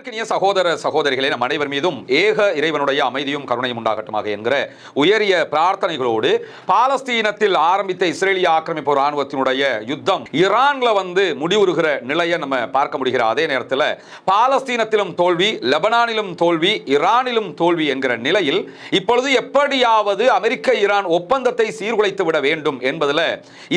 சகோதர சகோதரிகளே, நம் அனைவர் மீதும் ஏக இறைவனுடைய அமைதியும் கருணையும் உண்டாகட்டுமாக என்கிற உயரிய பிரார்த்தனைகளோடு பாலஸ்தீனத்தில் ஆரம்பித்த இஸ்ரேலிய ஆக்கிரமிப்பு ராணுவத்தினுடைய யுத்தம் ஈரான்ல முடிவுறுகிற நிலையை நம்ம பார்க்க முடிகிற அதே நேரத்தில் பாலஸ்தீனத்திலும் தோல்வி, லெபனானிலும் தோல்வி, ஈரானிலும் தோல்வி என்கிற நிலையில் இப்பொழுது எப்படியாவது அமெரிக்க ஈரான் ஒப்பந்தத்தை சீர்குலைத்து விட வேண்டும் என்பதில்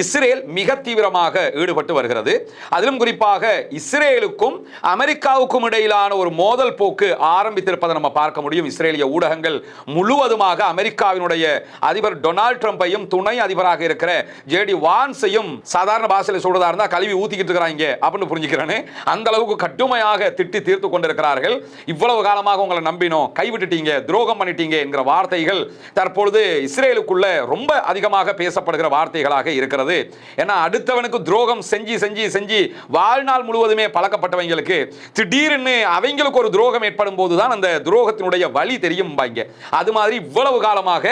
இஸ்ரேல் மிக தீவிரமாக ஈடுபட்டு வருகிறது. அதிலும் குறிப்பாக இஸ்ரேலுக்கும் அமெரிக்காவுக்கும் இடையிலான ஒரு மோதல் போக்கு ஆரம்பித்திருப்பதை நம்ம பார்க்க முடியும். இஸ்ரேலிய ஊடகங்கள் முழுவதுமாக அமெரிக்காவினுடைய அதிபர் டொனால்ட் ட்ரம்பையும் துணை அதிபராக இருக்கிற ஜேடி வான்ஸையும் சாதாரண பாஷையில் சொல்றதா இருந்தா கழுவி ஊத்திக்கிட்டு இருக்கிறாங்க அப்படின்னு புரிஞ்சுக்கிறேன்னு அந்த அளவுக்கு கடுமையாக திட்டி தீர்த்து கொண்டிருக்கிறார்கள். இவ்வளவு காலமாக உங்களை நம்பினோம், கைவிட்டுட்டீங்க, துரோகம் பண்ணிட்டீங்க என்கிற வார்த்தைகள் தற்பொழுது இஸ்ரேலுக்குள்ள ரொம்ப அதிகமாக பேசப்படுகிற வார்த்தைகளாக இருக்கிறது. ஏன்னா அடுத்தவனுக்கு துரோகம் செஞ்சு செஞ்சு செஞ்சு வாழ்நாள் முழுவதுமே பழக்கப்பட்டவங்களுக்கு திடீர்னு அவங்களுக்கு ஒரு துரோகம் ஏற்படும் போதுதான் அந்த துரோகத்தினுடைய வழி தெரியும். அது மாதிரி இவ்வளவு காலமாக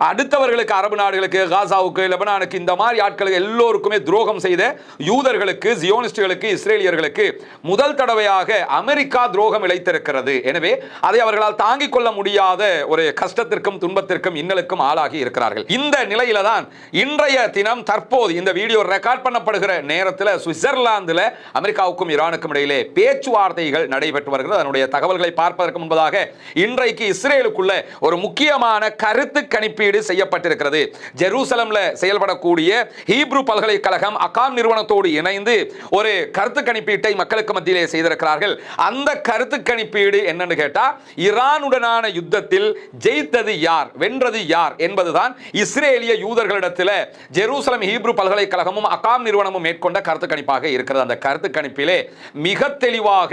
அடுத்தவர்களுக்கு, அரபு நாடுகளுக்கு, காசாவுக்கு, லெபனானுக்கு, இந்த மாதிரி ஆட்களுக்கு எல்லோருக்குமே துரோகம் செய்த யூதர்களுக்கு, ஜியோனிஸ்டுகளுக்கு, இஸ்ரேலியர்களுக்கு முதல் தடவையாக அமெரிக்கா துரோகம் இழைத்திருக்கிறது. எனவே அதை அவர்களால் தாங்கிக் கொள்ள முடியாத ஒரு கஷ்டத்திற்கும் துன்பத்திற்கும் இன்னலுக்கும் ஆளாகி இருக்கிறார்கள். இந்த நிலையில தான் இன்றைய தினம் தற்போது இந்த வீடியோ ரெக்கார்ட் பண்ணப்படுகிற நேரத்தில் சுவிட்சர்லாந்தில் அமெரிக்காவுக்கும் ஈரானுக்கும் இடையிலே பேச்சுவார்த்தைகள் நடைபெற்று வருகிறது. அதனுடைய தகவல்களை பார்ப்பதற்கு முன்பதாக இன்றைக்கு இஸ்ரேலுக்குள்ள ஒரு முக்கியமான கருத்து கணிப்பீடு செய்யப்பட்டிருக்கிறது. ஜெருசலம்ல செயல்படக்கூடிய ஹீப்ரு பல்கலைக்கழகம் அகாம் நிறுவனத்தோடு இணைந்து ஒரு கருத்து கணிப்பீட்டை மக்களுக்கு மத்தியிலே செய்திருக்கிறார்கள். அந்த கருத்து கணிப்பீடு என்னன்னு கேட்டா, ஈரானுடனான யுத்தத்தில் ஜெயித்தது யார், வென்றது யார் என்பதுதான் இஸ்ரேலிய யூதர்களிடத்தில் ஜெருசலம் ஹீப்ரு பல்கலைக்கழகமும் அகாம் நிறுவனமும் மேற்கொண்ட கருத்து கணிப்பாக இருக்கிறது. அந்த கருத்து கணிப்பிலே மிக தெளிவாக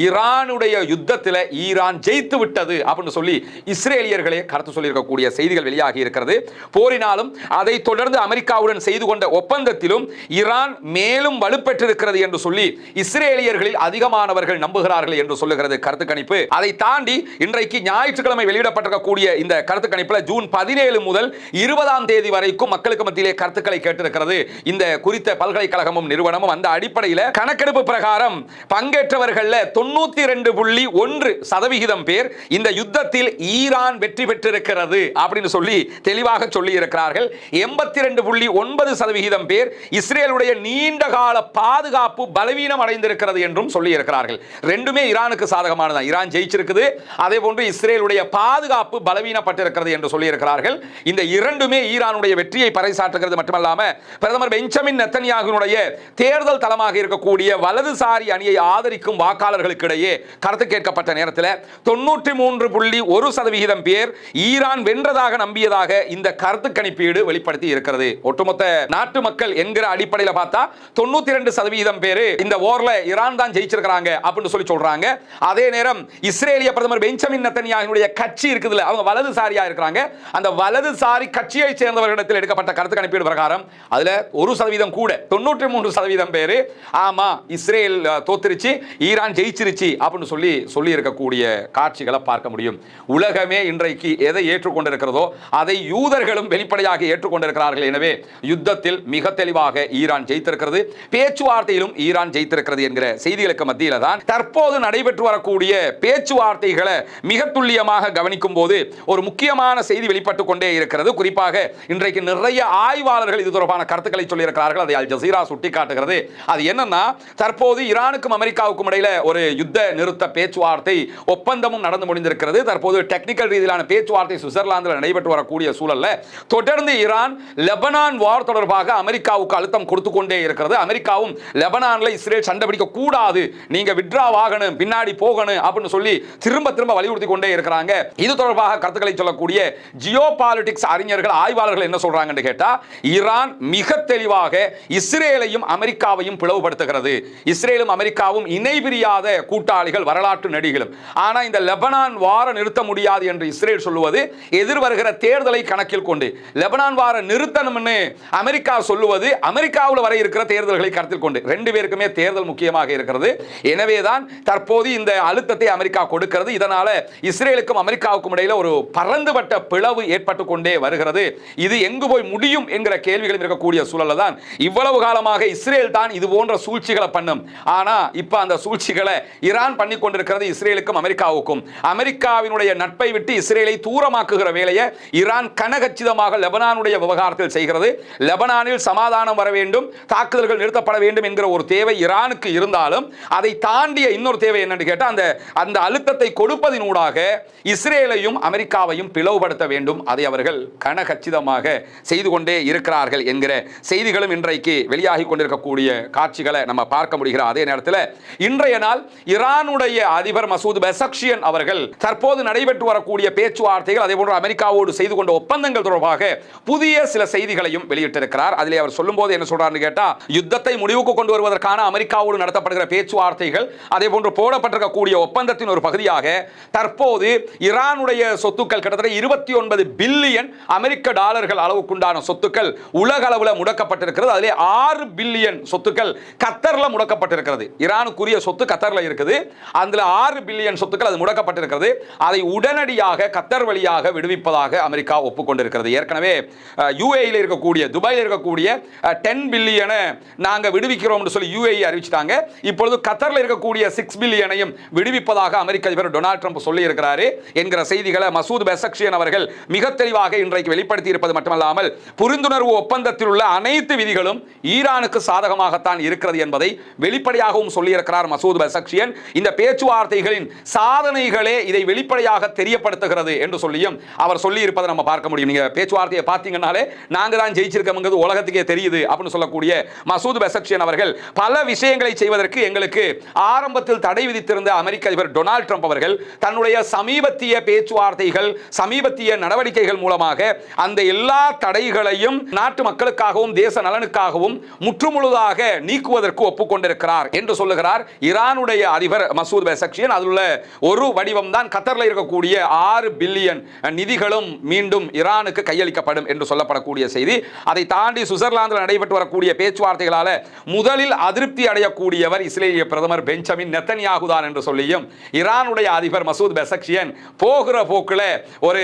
ஈரானுடைய யுத்தத்தில் ஈரான் ஜெயித்து விட்டது அப்படின்னு சொல்லி இஸ்ரேலியர்களே கருத்து சொல்லியிருக்கக்கூடிய செய்திகள் வெளியாகி இருக்கிறது. போரினாலும் அதை தொடர்ந்து அமெரிக்காவுடன் செய்து கொண்ட ஒப்பந்தத்திலும் ஈரான் மேலும் வலுப்பெற்றிருக்கிறது என்று சொல்லி இஸ்ரேலியர்களில் அதிகமானவர்கள் நம்புகிறார்கள் என்று சொல்லுகிறது கருத்து கணிப்பு. அதை தாண்டி இன்றைக்கு ஞாயிற்றுக்கிழமை வெளியிடப்பட்டிருக்கக்கூடிய இந்த கருத்து கணிப்பில் ஜூன் 17 முதல் 20ஆம் தேதி வரைக்கும் மக்களுக்கு மத்தியிலே கருத்துக்களை கேட்டிருக்கிறது இந்த குறித்த பல்கலைக்கழகமும் நிறுவனமும். அந்த அடிப்படையில் கணக்கெடுப்பு பிரகாரம் பங்கேற்றவர்கள் 92.1% பேர் இந்த யுத்தத்தில் ஈரான் வெற்றி பெற்றிருக்கிறது அப்படின்னு சொல்லி தெளிவாக சொல்லி இருக்கிறார்கள். 82.9% பேர் இஸ்ரேலுடைய நீண்ட கால பாதுகாப்பு பலவீனம் அடைந்திருக்கிறது என்றும் சொல்லி இருக்கிறார்கள். ரெண்டுமே ஈரானுக்கு சாதகமானதான். ஈரான் ஜெயிச்சிருக்குது, அதே போன்று இஸ்ரேலுடைய பாதுகாப்பு பலவீனப்பட்டிருக்கிறது என்று சொல்லி இருக்கிறார்கள். இந்த இரண்டுமே ஈரானுடைய வெற்றியை பறைசாற்றுகிறது மட்டுமல்லாம பிரதமர் பெஞ்சமின் நெத்தன்யாகுவினுடைய தேர்தல் தளமாக இருக்கக்கூடிய வலதுசாரி அணியை ஆதரிக்கும் வாக்காளர்களுக்கு இடையே கருத்து கேட்கப்பட்ட நேரத்தில் 93.1% பேர் ஈரான் வென்றதாக நம்பியதாக இந்த கருத்து கணிப்பீடு வெளிப்படுத்தி இருக்கிறது. ஒட்டுமொத்த நாட்டு மக்கள் என்கிற அடிப்படையில் பார்த்தா 92% பேர் இந்த போர்ல ஈரான் தான் ஜெயிச்சிருக்காங்க அப்படின்னு சொல்லி சொல்றாங்க. அதே நேரம் இஸ்ரேலிய பிரதமர் பெஞ்சமின் நெத்தன்யாகுவினுடைய கட்சி இருக்குதுல, அவங்க வலதுசாரியா இருக்கிறாங்க. அந்த வலதுசாரி கட்சியை சேர்ந்தவர்களிடத்தில் எடுக்கப்பட்ட கருத்து கணிப்பீடு பிரகாரம் அதுல 1% கூட 93% பேர் ஆமா இஸ்ரேல் தோத்துருச்சு, ஈரான் ஜெயிச்சிருச்சு அப்படின்னு சொல்லி இருக்கக்கூடிய காட்சிகளை பார்க்க முடியும். உலகமே இன்றைக்கு எதை ஏற்றுக்கொண்டிருக்கிறதோ அதை யூதர்களும் வெளிப்படையாக ஏற்றுக்கொண்டிருக்கிறார்கள். எனவே யுத்தத்தில் மிக தெளிவாக ஈரான் ஜெயித்திருக்கிறது, பேச்சுவார்த்தையிலும் ஈரான் ஜெயித்திருக்கிறது என்கிற செய்திகளுக்கு மத்தியில் தான் தற்போது நடைபெற்று வரக்கூடிய பேச்சுவார்த்தைகளை மிக துல்லியமாக கவனிக்கும் போது ஒரு முக்கியமான செய்தி வெளிப்பட்டுக் கொண்டே இருக்கிறது. குறிப்பாக இன்றைக்கு நிறைய ஆய்வாளர்கள் இது தொடர்பான கருத்துக்களை சொல்லியிருக்கிறார்கள். அதை அல் ஜசீரா சுட்டிக்காட்டுகிறது. அது என்னன்னா, தற்போது ஈரானுக்கும் அமெரிக்காவுக்கும் இடையில ஒரு யுத்த நிறுத்த பேச்சுவார்த்தை ஒப்பந்தமும் நடந்து முடிந்திருக்கிறது. தற்போது டெக்னிக்கல் ரீதியிலான பேச்சுவார்த்தை சுவிட்சர்லாந்தில் நடைபெற்று வரக்கூடிய சூழல்ல தொடர்ந்து ஈரான் லெபனான் வார் தொடர்பாக அமெரிக்காவுக்கு அழுத்தம் கொடுத்து கொண்டே இருக்கிறது. அமெரிக்காவும் லெபனான்ல இஸ்ரேல் சண்டை பிடிக்க கூடாது, நீங்க விட்ரா ஆகணும், பின்னாடி போகணும் அப்படின்னு சொல்லி திரும்ப திரும்ப வலியுறுத்தி கொண்டே இருக்கிறாங்க. இது தொடர்பாக கருத்துக்களை சொல்லக்கூடிய ஜியோ பாலிடிக்ஸ் அறிஞர்கள், ஆய்வாளர்கள் என்ன சொல்றாங்கன்னு கேட்டா, ஈரான் மிக தெளிவாக இஸ்ரேலையும் அமெரிக்காவையும் பிளவுபடுத்துகிறது. இஸ்ரேலும் அமெரிக்காவும் இணைபிரியாத கூட்டாளிகள், வரலாற்று நடிகளும். ஆனா இந்த லெபனான் வார நிறுத்த முடியாது என்று இஸ்ரேல் சொல்லுவது எதிர்வருகிற தேர்தலை கணக்கில் கொண்டு லெபனான் வார நிறுத்தணும்னு அமெரிக்கா சொல்லுவது அமெரிக்காவில் வர இருக்கிற தேர்தல்களை கருத்தில் கொண்டு. ரெண்டு பேருக்குமே தேர்தல் முக்கியமாக இருக்கிறது. எனவேதான் தற்போது இந்த அழுத்தத்தை அமெரிக்கா கொடுக்கிறது. இதனால இஸ்ரேலுக்கும் அமெரிக்காவுக்கும் இடையில ஒரு பரந்துபட்ட பிளவு ஏற்பட்டு கொண்டே வருகிறது. இது எங்கு போய் முடியும் என்கிற கேள்விகள் இருக்கக்கூடிய சூழல்ல தான் இவ்வளவு காலமாக இஸ்ரேல் தான் இது போன்ற சூழ்ச்சிகளை பண்ணும். ஆனா இப்ப அந்த சூழ்ச்சிகளை ஈரான் பண்ணி கொண்டிருக்கிறது இஸ்ரேலுக்கும் அமெரிக்காவுக்கும். அமெரிக்காவினுடைய நட்பை விட்டு இஸ்ரேலை தூரமாக்குகிற வேலையை ஈரான் கனகச்சிதமாக லெபனானுடைய விவகாரத்தில் செய்கிறது. லெபனானில் சமாதானம் வர வேண்டும், தாக்குதல்கள் நிறுத்தப்பட வேண்டும் என்கிற ஒரு தேவை ஈரானுக்கு இருந்தாலும் அதை தாண்டிய இன்னொரு தேவை என்னன்னு கேட்டால் அந்த அழுத்தத்தை கொடுப்பதினூடாக இஸ்ரேலையும் அமெரிக்காவையும் பிளவுபடுத்த வேண்டும். அதை அவர்கள் கனகச்சிதமாக செய்து கொண்டே இருக்கிறார்கள் என்கிற செய்திகளும் இன்றைக்கு வெளியாகி கொண்டிருக்கக்கூடிய காட்சிகளை நம்ம பார்க்க முடிகிற அதே நேரத்தில் இன்றைய நாள் ஈரானுடைய அதிபர் மசூத் பெசக்ஷியன் அவர்கள் தற்போது நடைபெற்று வரக்கூடிய பேச்சுவார்த்தைகள் அதே போன்று அமெரிக்காவோடு செய்து கொண்ட ஒப்பந்தங்கள் தொடர்பாக புதிய சில செய்திகளையும் வெளியிட்டிருக்கிறார். அதிலே அவர் சொல்லும்போது என்ன சொல்றாருன்னு கேட்டா, யுத்தத்தை முடிவுக்கு கொண்டு வருவதற்கான அமெரிக்காவோடு நடத்தப்படுகிற பேச்சுவார்த்தைகள் அதே போன்று போடப்பட்டிருக்கக்கூடிய ஒப்பந்தத்தின் ஒரு பகுதியாக தற்போது ஈரானுடைய சொத்துக்கள் கிட்டத்தட்ட 29 பில்லியன் அமெரிக்க டாலர்கள் அளவுக்குண்டான சொத்துக்கள் உலக அளவில் முடக்கப்பட்டிருக்கிறது. அதிலே 6 பில்லியன் சொத்துக்கள் கத்தர்ல முடக்கப்பட்டிருக்கிறது. ஈரானுக்குரிய சொத்து கத்தர்ல இருக்குது. அதுல 6 பில்லியன் சொத்துக்கள் அது முடக்கப்பட்டிருக்கிறது. அதை உடனடியாக கத்தர் வழியாக விடுவிப்பதாக அமெரிக்கா ஒப்புக்கொண்டிருக்கிறது. ஏற்கனவே யுஏஇல இருக்கக்கூடிய துபாயில் இருக்கக்கூடிய 10 பில்லியனை நாங்க விடுவிக்கிறோம் என்று சொல்லி யுஏஇ அறிவிச்சிட்டாங்க. இப்பொழுது கத்தர்ல இருக்கக்கூடிய 6 பில்லியனையும் விடுவிப்பதாக அமெரிக்க அதிபர் டொனால்ட் ட்ரம்ப் சொல்லி இருக்கிறாரு என்கிற செய்திகளை மசூத் பெசக்ஷியன் அவர்கள் மிக தெளிவாக இன்றைக்கு வெளிப்படுத்தி இருப்பது மட்டுமல்லாமல் புரிந்துணர்வு ஒப்பந்தத்தில் உள்ள அனைத்து விதிகளும் ஈரானுக்கு சாதகமாகத்தான் இருக்கிறது என்பதை வெளிப்படையாகவும் சொல்லியிருக்கிறார் மசூத் பெசக்ஷியன். இந்த பேச்சுவார்த்தைகளின் சாதனைகளே இதை வெளிப்படையாக தெரியப்படுத்துகிறது என்று சொல்லியும் அவர் சொல்லி இருப்பதை நம்ம பார்க்க முடியும். நீங்க பேச்சுவார்த்தையை பார்த்தீங்கன்னாலே நாங்க தான் ஜெயிச்சிருக்கோம்ங்கிறது உலகத்துக்கே தெரியுது அப்படின்னு சொல்லக்கூடிய மசூத் பெசக்ஷியன் அவர்கள் பல விஷயங்களை செய்வதற்கு எங்களுக்கு ஆரம்பத்தில் தடை விதித்திருந்த அமெரிக்க அதிபர் டொனால்ட் ட்ரம்ப் அவர்கள் தன்னுடைய சமீபத்திய பேச்சுவார்த்தைகள் சமீபத்திய நடவடிக்கைகள் மூலமாக அந்த எல்லா தடைகளையும் நாட்டு மக்களுக்காகவும் தேச நலனுக்காகவும் முற்றுமுழுதாக நீக்குவதற்கு ஒப்புக்கொண்டிருக்கிறார் என்று சொல்லுகிறார் ஈரானுடைய அதிபர் மசூத் பெசக்ஷியன். அதில் உள்ள ஒரு வடிவம் தான் கத்தரில் இருக்கக்கூடிய 6 பில்லியன் நிதிகளும் மீண்டும் ஈரானுக்கு கையளிக்கப்படும் என்று சொல்லப்படக்கூடிய செய்தி. அதை தாண்டி சுவிட்சர்லாந்தில் நடைபெற்று வரக்கூடிய பேச்சுவார்த்தைகளால முதலில் அதிருப்தி அடையக்கூடியவர் இஸ்ரேலிய பிரதமர் பெஞ்சமின் நெத்தன்யாகு தான் என்று சொல்லியும் ஈரானுடைய அதிபர் மசூத் பெசக்ஷியன் போகிற போக்கில் ஒரு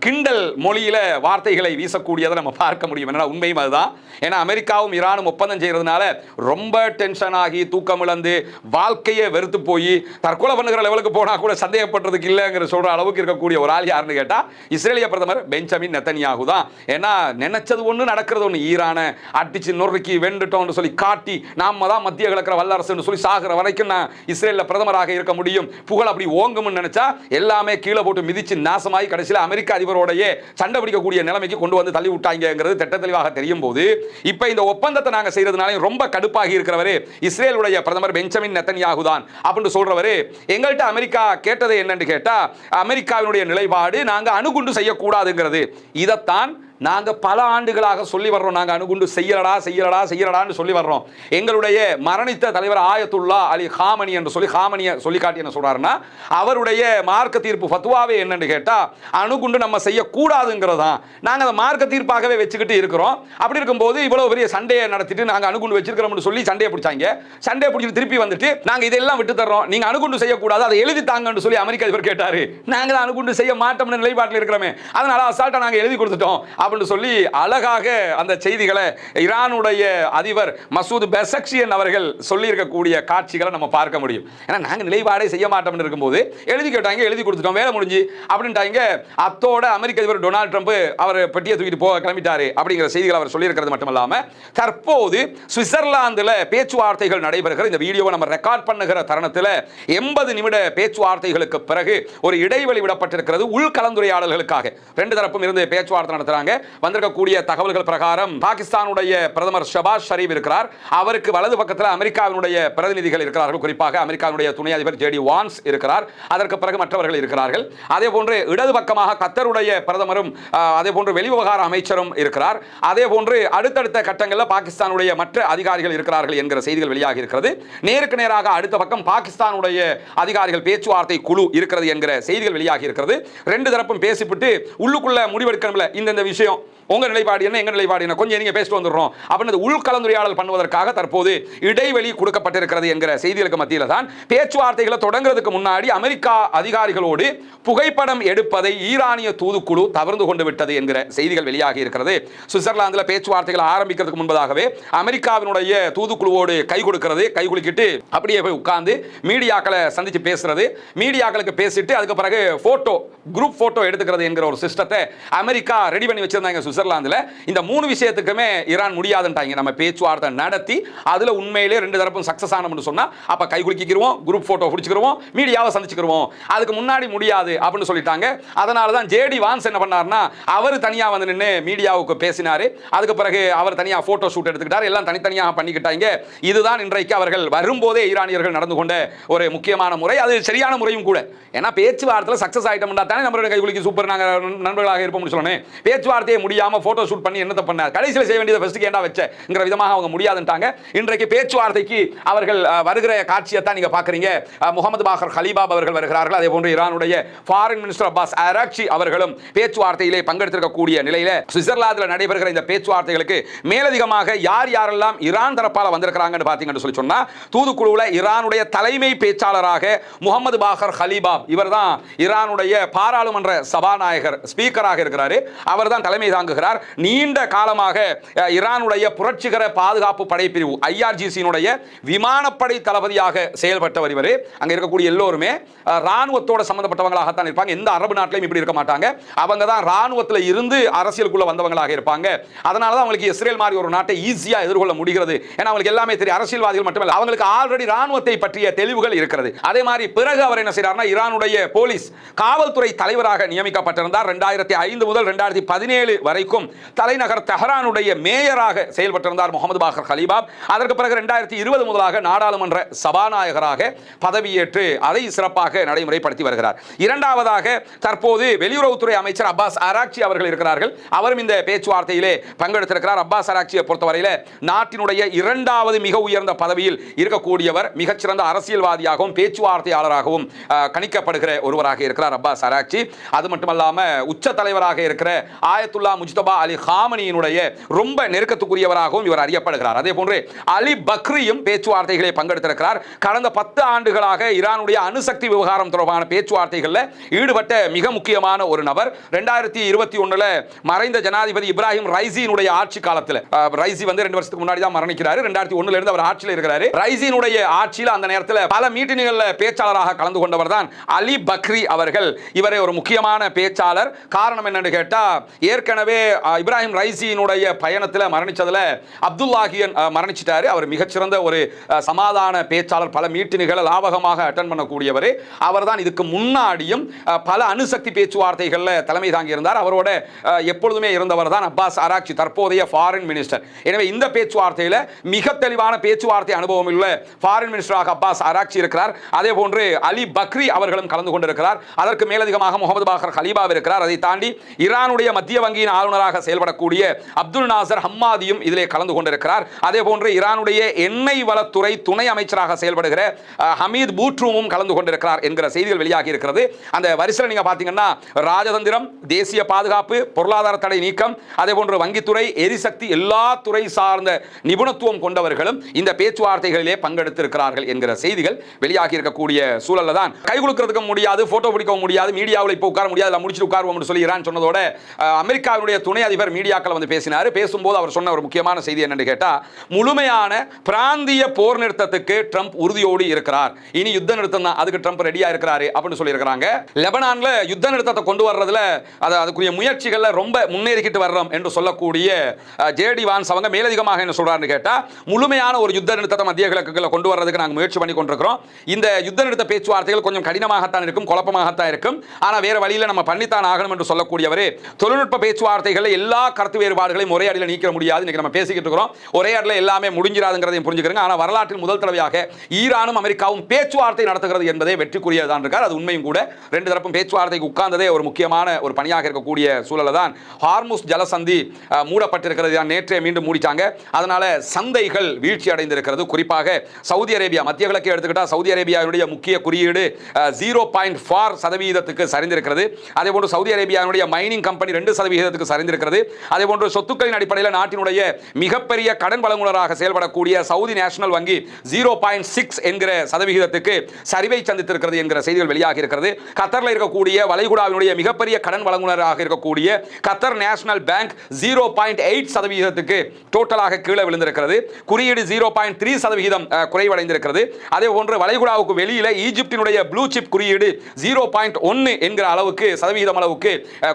கிண்டல் மொழியில வார்த்தைகளை வீசக்கூடியதை நம்ம பார்க்க முடியும். உண்மையும் அதுதான். ஏன்னா அமெரிக்காவும் ஈரானும் ஒப்பந்தம் செய்யறதுனால ரொம்ப டென்ஷன் ஆகி தூக்கம் இழந்து வாழ்க்கையை வெறுத்து போய் தற்கொலை பண்ணுகிற லெவலுக்கு போனா கூட சந்தேகப்படுறதுக்கு இல்லைங்கிற சொல்ற அளவுக்கு இருக்கக்கூடிய ஒரு ஆள் யாருன்னு கேட்டா இஸ்ரேலிய பிரதமர் பெஞ்சமின் நெத்தன்யாகு தான். ஏன்னா நினைச்சது ஒண்ணு நடக்கிறது ஒண்ணு. ஈரானை அடிச்சு நொறுக்கி வெண்டுட்டோம்னு சொல்லி காட்டி நாம தான் மத்திய கிழக்கிற வல்லரசுன்னு சொல்லி சாகிற வரைக்கும் நான் இஸ்ரேலில் பிரதமராக இருக்க முடியும், புகழ் அப்படி ஓங்கும்னு நினைச்சா எல்லாமே கீழே போட்டு மிதிச்சு நாசமாகி கடைசியில் அமெரிக்க அதிபரோடைய சண்டை பிடிக்கக்கூடிய நிலைமைக்கு கொண்டு வந்து தள்ளி விட்டாங்கிறது திட்ட தெளிவாக தெரியும் போது இப்ப இந்த ஒப்பந்தத்தை நாங்க செய்யறதுனால ரொம்ப கடுப்பாகி இருக்கிறவரு இஸ்ரேலுடைய பிரதமர் பெஞ்சமின் நெத்தன்யாகு தான் அப்படின்னு சொல்றவரு எங்கள்கிட்ட அமெரிக்கா கேட்டது என்னன்னு கேட்டா அமெரிக்காவினுடைய நிலைப்பாடு நாங்க அணுகுண்டு செய்யக்கூடாதுங்கிறது. இதைத்தான் நாங்க பல ஆண்டுகளாக சொல்லி வர்றோம். நாங்க அணுகுண்டு செய்யலடான்னு சொல்லி வர்றோம். எங்களுடைய மரணித்த தலைவர் ஆயத்துல்லா அலி காமனி என்று சொல்லி காட்டி என்ன சொல்றாருன்னா அவருடைய மார்க்க தீர்ப்பு ஃபத்வாவே என்னன்னு கேட்டா அணுகுண்டு நம்ம செய்யக்கூடாதுங்கிறதா. நாங்க அந்த மார்க்க தீர்ப்பாகவே வச்சுக்கிட்டு இருக்கிறோம். அப்படி இருக்கும்போது இவ்வளவு பெரிய சண்டையை நடத்திட்டு நாங்க அணுகுண்டு வச்சிருக்கிறோம்னு சொல்லி சண்டையை பிடிச்சாங்க. சண்டையை பிடிச்சி திருப்பி வந்துட்டு நாங்க இதெல்லாம் விட்டு தர்றோம், நீங்க அணுகுண்டு செய்யக்கூடாது, அதை எழுதி தாங்கன்னு சொல்லி அமெரிக்க அதிபர் கேட்டாரு. நாங்க அணுகுண்டு செய்ய மாட்டோம்னு நிலைப்பாட்டில் இருக்கிறோமே, அதனால அசால்ட்டா நாங்க எழுதி கொடுத்துட்டோம் அப்படின்னு சொல்லி அழகாக அந்த செய்திகளை ஈரானுடைய அதிபர் மசூத் பெசக்ஷியன் அவர்கள் சொல்லி இருக்கக்கூடிய காட்சிகளை நம்ம பார்க்க முடியும். ஏன்னா நாங்க நிலைப்பாடே செய்ய மாட்டோம்னு இருக்கும்போது எழுதி கேட்டாங்க, எழுதி கொடுத்துட்டோம், வேலை முடிஞ்சு அப்படின்ட்டாங்க. அத்தோட அமெரிக்க அதிபர் டொனால்ட் ட்ரம்ப் அவர் பெட்டியை தூக்கிட்டு போக கிளம்பிட்டாரு அப்படிங்கிற செய்திகள் அவர் சொல்லி இருக்கிறது மட்டுமல்லாம தற்போது சுவிட்சர்லாந்தில் பேச்சுவார்த்தைகள் நடைபெறுகிற இந்த வீடியோவை நம்ம ரெக்கார்ட் பண்ணுகிற தருணத்தில் 80 நிமிட பேச்சுவார்த்தைகளுக்கு பிறகு ஒரு இடைவெளி விடப்பட்டிருக்கிறது உள்கலந்துரையாடல்களுக்காக. ரெண்டு தரப்பும் இருந்து பேச்சுவார்த்தை நடத்துறாங்க. வந்திருக்கக்கூடிய தகவல்கள் பிரகாரம் பாகிஸ்தானுடைய பிரதமர் ஷபாஸ் ஷரீப் இருக்கிறார். அவருக்கு வலது பக்கத்தில் அமெரிக்காவினுடைய பிரதிநிதிகள் இருக்கிறார்கள். குறிப்பாக அமெரிக்காவுடைய துணை அதிபர் ஜேடி வான்ஸ் இருக்கிறார். அதற்கு பிறகு மற்றவர்கள் இருக்கிறார்கள். அதே போன்று இடது பக்கமாக கத்தருடைய பிரதமரும் அதே போன்று வெளிவிவகார அமைச்சரும் இருக்கிறார். அதே போன்று அடுத்தடுத்த கட்டங்களில் பாகிஸ்தானுடைய மற்ற அதிகாரிகள் இருக்கிறார்கள் என்கிற செய்திகள் வெளியாகி இருக்கிறது. நேருக்கு நேராக அடுத்த பக்கம் பாகிஸ்தானுடைய அதிகாரிகள் பேச்சுவார்த்தை குழு இருக்கிறது என்கிற செய்திகள் வெளியாகி இருக்கிறது. ரெண்டு தரப்பும் பேசிவிட்டு உள்ளுக்குள்ள முடிவெடுக்கணும்ல, இந்த விஷயம் விஷயம், உங்க நிலைப்பாடு என்ன, எங்க நிலைப்பாடு என்ன, கொஞ்சம் நீங்க பேசிட்டு வந்துடுறோம் அப்படின்னு உள்கலந்துரையாடல் பண்ணுவதற்காக தற்போது இடைவெளி கொடுக்கப்பட்டிருக்கிறது என்கிற செய்திகளுக்கு மத்தியில் தான் பேச்சுவார்த்தைகளை தொடங்குறதுக்கு முன்னாடி அமெரிக்கா அதிகாரிகளோடு புகைப்படம் எடுப்பதை ஈரானிய தூதுக்குழு தவிர்த்து கொண்டு விட்டது என்கிற செய்திகள் வெளியாகி இருக்கிறது. சுவிட்சர்லாந்தில் பேச்சுவார்த்தைகள் ஆரம்பிக்கிறதுக்கு முன்பதாகவே அமெரிக்காவினுடைய தூதுக்குழுவோடு கை கொடுக்கிறது, கை குலுக்கிட்டு அப்படியே போய் உட்கார்ந்து மீடியாக்களை சந்திச்சு பேசுறது, மீடியாக்களுக்கு பேசிட்டு அதுக்கு பிறகு போட்டோ, குரூப் போட்டோ எடுத்துக்கிறது என்கிற ஒரு சிஸ்டத்தை அமெரிக்கா ரெடி பண்ணி வச்சிருந்தாங்க சுவிட்சர்லாந்தில். இந்த 3 விஷயத்துக்குமே ஈரான் முடியாதுன்றாங்க. நம்ம பேச்சுவார்த்தை நடத்தி அதுல உண்மையிலே 2 தரப்பும் சக்சஸ் ஆனோம்னு சொன்னா அப்ப கை குலுக்கிக்கிறோம், குரூப் போட்டோ பிடிச்சிக்கிறோம், மீடியாவை சந்திச்சுக்கிறோம். அதுக்கு முன்னாடி முடியாது அப்படின்னு சொல்லிட்டாங்க. அதனால தான் ஜேடி வான்ஸ் என்ன பண்ணார்னா அவர் தனியா வந்து நின்று மீடியாவுக்கு பேசினாரு. அதுக்கு பிறகு அவர் தனியா போட்டோ ஷூட் எடுத்துக்கிட்டார், எல்லாம் தனித்தனியாக பண்ணிக்கிட்டாங்க. இதுதான் இன்றைக்கு அவர்கள் வரும்போதே ஈரானியர்கள் நடந்து கொண்ட ஒரு முக்கியமான முறை, அது சரியான முறையும் கூட. ஏன்னா பேச்சுவார்த்தையில் சக்சஸ் ஆயிட்டோம்னா தானே நம்மளோட கை குலுக்கி சூப்பர் நாங்க நண்பர்களாக இருப்போம்னு சொல்லணும். பேச்சுவார்த்தையை முடியாம போட்டோ ஷூட் பண்ணி என்னத்தை பண்ண, கடைசியில் செய்ய வேண்டியதை ஃபர்ஸ்ட் ஏண்டா வச்சங்கிற விதமாக அவங்க முடியாதுன்ட்டாங்க. இன்றைக்கு பேச்சுவார்த்தைக்கு அவர்கள் வருகிற காட்சியை தான் நீங்க பாக்குறீங்க. முகமது பாகர் ஹலீபாப் அவர்கள் வருகிறார்கள். அதே போன்று ஈரானுடைய ஃபாரின் மினிஸ்டர் அப்பாஸ் அராக்சி அவர்களும் பேச்சுவார்த்தையிலே பங்கெடுத்திருக்கக்கூடிய நிலையில சுவிட்சர்லாந்தில் நடைபெறுகிற இந்த பேச்சுவார்த்தைகளுக்கு மேலதிகமாக யார் யாரெல்லாம் ஈரான் தரப்பால வந்திருக்கிறாங்கன்னு பாத்தீங்கன்னு சொல்லி சொன்னா, தூதுக்குழுவில் ஈரானுடைய தலைமை பேச்சாளராக முகமது பாகர் ஹலீபாப், இவர்தான் ஈரானுடைய பாராளுமன்ற சபாநாயகர், ஸ்பீக்கராக இருக்கிறார். அவர்தான் தலைமை தாங்குகிறார். நீண்ட காலமாக ஈரானுடைய புரட்சிகர பாதுகாப்பு படைப்பிரிவு IRGC-னுடைய விமானப்படை தளபதியாக செயல்பட்டவர் இவர். அங்க இருக்கக்கூடிய எல்லோருமே ராணுவத்தோட சம்பந்தப்பட்டவங்களாகத்தான் இருப்பாங்க. எந்த அரபு நாட்டிலையும் இப்படி இருக்க மாட்டாங்க. அவங்க தான் ராணுவத்தில் இருந்து அரசியலுக்குள்ள வந்தவங்களாக இருப்பாங்க. அதனால தான் அவங்களுக்கு இஸ்ரேல் மாதிரி ஒரு நாட்டை ஈஸியா எதிர்கொள்ள முடிகிறது. ஏன்னா அவங்களுக்கு எல்லாமே தெரியும். அரசியல்வாதிகள் மட்டுமல்ல, அவங்களுக்கு ஆல்ரெடி ராணுவத்தை பற்றிய தெளிவுகள் இருக்கிறது. அதே மாதிரி பிறகு அவர் என்ன செய்யறாருன்னா, ஈரானுடைய போலீஸ் காவல்துறை தலைவராக நியமிக்கப்பட்டிருந்தார். 2005 முதல் 2017 வரைக்கும் தலைநகர் தெஹரானுடைய மேயராக செயல்பட்டிருந்தார் முகமது பாகர் ஹலீபாப். அதற்கு பிறகு 2020 முதலாக நாடாளுமன்ற சபாநாயகராக பதவியேற்று அதை சிறப்பாக நடைமுறைப்படுத்தி வருகிறார். இரண்டாவதாக தற்போது வெளியுறவுத்துறை அமைச்சர் அப்பாஸ் அராக்சி அவர்கள் இருக்கிறார்கள். அவரும் இந்த பேச்சுவார்த்தையிலே பங்கெடுத்திருக்கிறார். அப்பாஸ் அராக்சியை பொறுத்தவரையில நாட்டினுடைய 2வது மிக உயர்ந்த பதவியில் இருக்கக்கூடியவர், மிகச்சிறந்த அரசியல்வாதியாகவும் பேச்சுவார்த்தையாளராகவும் கணிக்கப்படுகிற ஒருவராக இருக்கிறார் அப்பாஸ் அராக்சி. அது மட்டுமல்லாம உச்ச தலைவராக இருக்கிற ஆயத்துல்லா முஜ்தபா அலி காமனியினுடைய ரொம்ப நெருக்கத்துக்குரியவராகவும் இவர் அறியப்படுகிறார். அதே போன்று அலி பக்ரியும் பேச்சுவார்த்தைகளில் பங்கெடுத்திருக்கிறார். கடந்த 10 ஆண்டுகளாக ஈரானுடைய அணுசக்தி விவகாரம் தொடர்பான பேச்சுவார்த்தைகளில் ஈடுபட்ட மிக முக்கியமான ஒரு நபர். 2021 மறைந்த ஜனாதிபதி இப்ராஹிம் ரைசியினுடைய ஆட்சி காலத்தில், ரைசி வந்து 2 வருஷத்துக்கு முன்னாடி தான் மரணிக்கிறார். 2001 இருந்து அவர் ஆட்சியில் இருக்கிறார். ரைசியினுடைய ஆட்சியில் அந்த நேரத்தில் பல மீட்டிங்குகளில் பேச்சாளராக கலந்து கொண்டவர் தான் அலி பக்ரி அவர்கள். இவரே ஒரு முக்கியமான பேச்சாளர். காரணம் என்னன்னு கேட்டா, ஏற்கனவே இப்ராஹிம் ரைசியினுடைய பயணத்தில் மரணிச்சதுல அப்துல்லாஹியன் மரணிச்சிட்டாரு. அவர் மிகச்சிறந்த ஒரு சமாதான பேச்சாளர், பல மீட்டிங்குகளை லாபகமாக அட்டன் பண்ணக்கூடியவர். அவர் தான் இதுக்கு முன்னாடியும் பல அணுசக்தி பேச்சுவார்த்தைகளில் தலைமை தாங்கி இருந்தார். அவரோட எப்பொழுதுமே இருந்தவர் தான் அப்பாஸ் அராக்சி, தற்போதைய ஃபாரின் மினிஸ்டர். எனவே இந்த பேச்சுவார்த்தையில் மிக தெளிவான பேச்சுவார்த்தை அனுபவம் உள்ள ஃபாரின் மினிஸ்டராக அப்பாஸ் அராக்சி இருக்கிறார். அதே போன்று அலி பக்ரி அவர்களும் கலந்து கொண்டிருக்கிறார். அதற்கு மேலதிகமாக முகமது பாகர் ஹலீபாப் இருக்கிறார். அதை தாண்டி ஈரானுடைய மத்திய வங்கியின் ஆளுநராக செயல்படக்கூடிய அப்துல் நாசர் ஹம்மாதியும் இதிலே கலந்து கொண்டிருக்கிறார். அதே போன்று ஈரானுடைய எண்ணெய் வளத்துறை துணை அமைச்சராக செயல்படுகிற ஹமீத் பூட்ரூமும் கலந்து கொண்டிருக்கிறார் என்கிற செய்திகள் வெளியாகி இருக்கிறது. அந்த வரிசையில் நீங்க பாத்தீங்கன்னா ராஜதந்திரம், தேசிய பாதுகாப்பு, பொருளாதார தடை நீக்கம், அதே போன்று வங்கித்துறை, எரிசக்தி, எல்லா துறை சார்ந்த நிபுணத்துவம் கொண்டவர்களும் இந்த பேச்சுவார்த்தைகளிலே பங்கெடுத்திருக்கிறார்கள் என்கிற செய்திகள் வெளியாகி இருக்கக்கூடிய சூழல்ல தான் கை கொடுக்கிறதுக்கு முடியாது, போட்டோ பிடிக்கவும் முடியாது, மீடியாவில் இப்போ உட்கார முடியாது, முடிச்சுட்டு உட்காருவோம் சொல்லி ஈரான் சொன்னதோட அமெரிக்காவுடைய துணை அதிபர் மீடியாக்கள் வந்து பேசினார். பேசும்போது அவர் சொன்ன ஒரு முக்கியமான செய்தி என்னன்னு கேட்டா, முழுமையான பிராந்திய போர் நிறுத்தத்துக்கு ட்ரம்ப் உறுதியோடு இருக்கிறார். இனி யுத்த நிறுத்தம் தான், அதுக்கு ட்ரம்ப் ரெடியா இருக்கிறாரு அப்படின்னு சொல்லி இருக்காங்க. லெபனான்ல யுத்த நிறுத்தத்தை கொண்டு வர்றதுல அதுக்குரிய முயற்சிகள்ல ரொம்ப முன்னேறிக்கிட்டு வர்றோம் என்று சொல்லக்கூடிய ஜேடி வான்ஸ் அவங்க மேலதிகமாக என்ன சொல்றாருன்னு கேட்டா, முழுமையான ஒரு யுத்த நிறுத்தத்தை மத்திய கிழக்குல கொண்டு வர்றதுக்கு நாங்கள் முயற்சி பண்ணி கொண்டிருக்கிறோம். இந்த யுத்த நிறுத்த பேச்சுவார்த்தைகள் கொஞ்சம் கடினமாகத்தான் இருக்கும், குழப்பமாகத்தான் இருக்கும். ஆனா வேற வழியில நம்ம பண்ணித்தான் ஆகணும் என்று சொல்லக்கூடியவர், தொழில்நுட்ப பேச்சுவார்த்தைகள் எல்லா கருத்து வேறுபாடுகளையும் ஒரே அடியில் நீக்க முடியாது. இன்னைக்கு நம்ம பேசிக்கிட்டு இருக்கிறோம், ஒரே அடியில் எல்லாமே முடிஞ்சிராதுங்கிறதையும் புரிஞ்சுக்கிறோங்க. ஆனா வரலாற்றில் முதல் தடவையாக ஈரானும் அமெரிக்காவும் பேச்சுவார்த்தை நடத்துகிறது என்பதே வெற்றிக்குரியதான் இருக்கார். அது உண்மையும் கூட. 2 தரப்பும் பேச்சுவார்த்தைக்கு உட்கார்ந்ததே ஒரு முக்கியமான ஒரு பணியாக இருக்கக்கூடிய சூழல தான் ஹார்முஸ் ஜலசந்தி மூடப்பட்டிருக்கிறது. நேற்றே மீண்டும் மூடிட்டாங்க. அதனால சந்தைகள் வீழ்ச்சி அடைந்திருக்கிறது. குறிப்பாக சவுதி அரேபியா, மத்திய கிழக்கு எடுத்துக்கிட்டா சவுதி அரேபியாவுடைய முக்கிய குறியீடு 0.4% சரிந்திருக்கிறது. அதே போன்று சவுதி அரேபியாவுடைய மைனிங் கம்பெனி 2% சதவீதத்துக்கு சரிந்திருக்கிறது. அதே போன்று சொத்துக்களின் அடிப்படையில் நாட்டினுடைய மிகப்பெரிய கடன் வழங்குனராக செயல்படக்கூடிய சவுதி நேஷனல் வங்கி 0.6 என்கிற சதவிகிதத்துக்கு சரிவை சந்தித்திருக்கிறது என்கிற செய்திகள் வெளியாகி இருக்கிறது. கத்தரில் இருக்கக்கூடிய வளைகுடாவினுடைய மிகப்பெரிய கடன் வழங்குனராக இருக்கக்கூடிய கத்தர் நேஷனல் பேங்க் 0.8 சதவிகிதத்துக்கு டோட்டலாக கீழே விழுந்திருக்கிறது. குறியீடு 0.3 சதவிகிதம் குறைவடைந்திருக்கிறது. அதே போன்று வளைகுடாவுக்கு வெளியில ஈஜிப்தினுடைய ப்ளூ சிப் குறியீடு 0.1 என்கிற அளவுக்கு சதவிகிதம் அளவுக்கு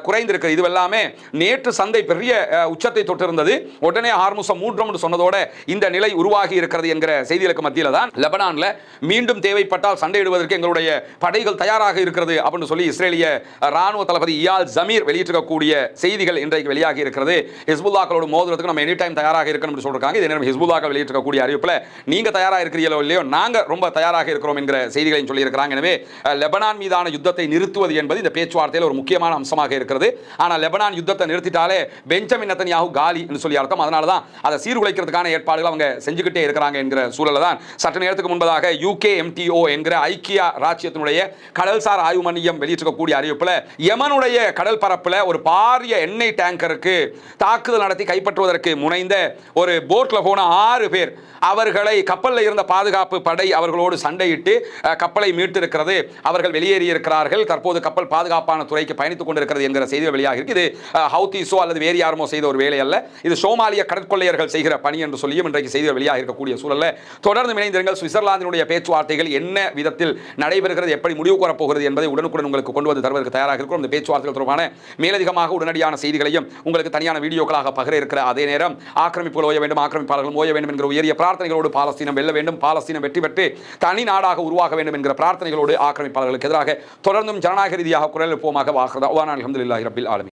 குறைந்திருக்கிறது. இது எல்லாமே நேற்று சந்தை பெரிய உச்சத்தை தொட்டிருந்தது. உடனே ஹார்முஸை மூன்றோம் சொன்னதோட இந்த நிலை உருவாகி இருக்கிறது என்கிற செய்திகளுக்கு மத்தியில் தான் லெபனான்ல மீண்டும் தேவைப்பட்டால் சண்டையிடுவதற்கு எங்களுடைய படைகள் தயாராக இருக்கிறது அப்படின்னு சொல்லி இஸ்ரேலிய ராணுவ தளபதி இயால் ஜமீர் வெளியிட்டிருக்கக்கூடிய செய்திகள் இன்றைக்கு வெளியாகி இருக்கிறது. ஹிஸ்புல்லாக்களோடு மோதுறதுக்கு நம்ம எனி டைம் தயாராக இருக்கணும் சொல்றாங்க. இதே நேரம் ஹிஸ்புல்லாக்கள் வெளியிட்டிருக்கக்கூடிய அறிவிப்பில் நீங்க தயாராக இருக்கிறீங்களோ இல்லையோ நாங்க ரொம்ப தயாராக இருக்கிறோம் என்கிற செய்திகளையும் சொல்லியிருக்கிறாங்க. எனவே லெபனான் மீதான யுத்தத்தை நிறுத்துவது என்பது இந்த பேச்சுவார்த்தையில் ஒரு முக்கியமான அம்சமாக இருக்கிறது. ஆனால் லெபனான் யுத்தத்தை நிறுத்திட்டாலே பெஞ்சமின் நெத்தன்யாஹு காலி என்று சொல்லி அர்த்தம். அதனால தான் அதை சீர்குலைக்கிறதுக்கான ஏற்பாடுகள் அவங்க செஞ்சுக்கிட்டே இருக்கிறாங்க என்கிற சூழல் தான் சற்று நேரத்துக்கு முன்பதாக UKMTO என்கிற ஐக்கிய ராச்சியத்தினுடைய கடல்சார் ஆய்வு மையம் வெளியிட்டிருக்கக்கூடிய அறிவிப்பில் யமனுடைய கடல் பரப்பில் ஒரு பாரிய எண்ணெய் டேங்கருக்கு தாக்குதல் நடத்தி கைப்பற்றுவதற்கு முனைந்த ஒரு போட்ல போன 6 பேர் அவர்களை கப்பலில் இருந்த பாதுகாப்பு படை அவர்களோடு சண்டையிட்டு கப்பலை மீட்டிருக்கிறது. அவர்கள் வெளியேறி இருக்கிறார்கள். தற்போது கப்பல் பாதுகாப்பான துறைக்கு பயணித்துக் கொண்டிருக்கிறது என்கிற செய்திகள் வெளியாக இருக்கு. இது ஹவுதிஸோ அல்லது வேறு யாருமோ செய்த ஒரு வேலை அல்ல. இது சோமாலிய கடற்கொள்ளையர்கள் செய்கிற பணி என்று சொல்லியும் இன்றைக்கு செய்திகள் வெளியாக இருக்கக்கூடிய சூழல்ல தொடர்ந்து இணைந்திருங்கள். சுவிட்சர்லாந்தினுடைய பேச்சுவார்த்தைகள் என்ன விதத்தில் நடைபெறுகிறது, எப்படி முடிவு கூறப்போகிறது என்பதை உடனுக்குடன் உங்களுக்கு கொண்டு வந்து தருவதற்கு தயாராக இருக்கிறோம். இந்த பேச்சுவார்த்தைகள் தொடர்பான மேலதிகமாக உடனடியான செய்திகளையும் உங்களுக்கு தனியான வீடியோக்களாக பகிர இருக்கிற அதே நேரம் ஆக்கிரமிப்புகள் ஓய வேண்டும், ஆக்கிரமிப்பாளர்கள் ஓய வேண்டும் என்கிற உயரிய பிரார்த்தனைகளோடு பாலஸ்தீனம் வெல்ல வேண்டும், பாலஸ்தீனம் வெற்றி பெற்று தனி நாடாக உருவாக வேண்டும் என்கிற பிரார்த்தனைகளோடு ஆக்கிரமிப்பாளர்களுக்கு எதிராக தொடர்ந்தும் ஜனநாயக ரீதியாக குரல் எழுப்புவோமாக. வாஹ்ரதா அல்ஹம்துலில்லாஹி ரப்பில் ஆலமீன்.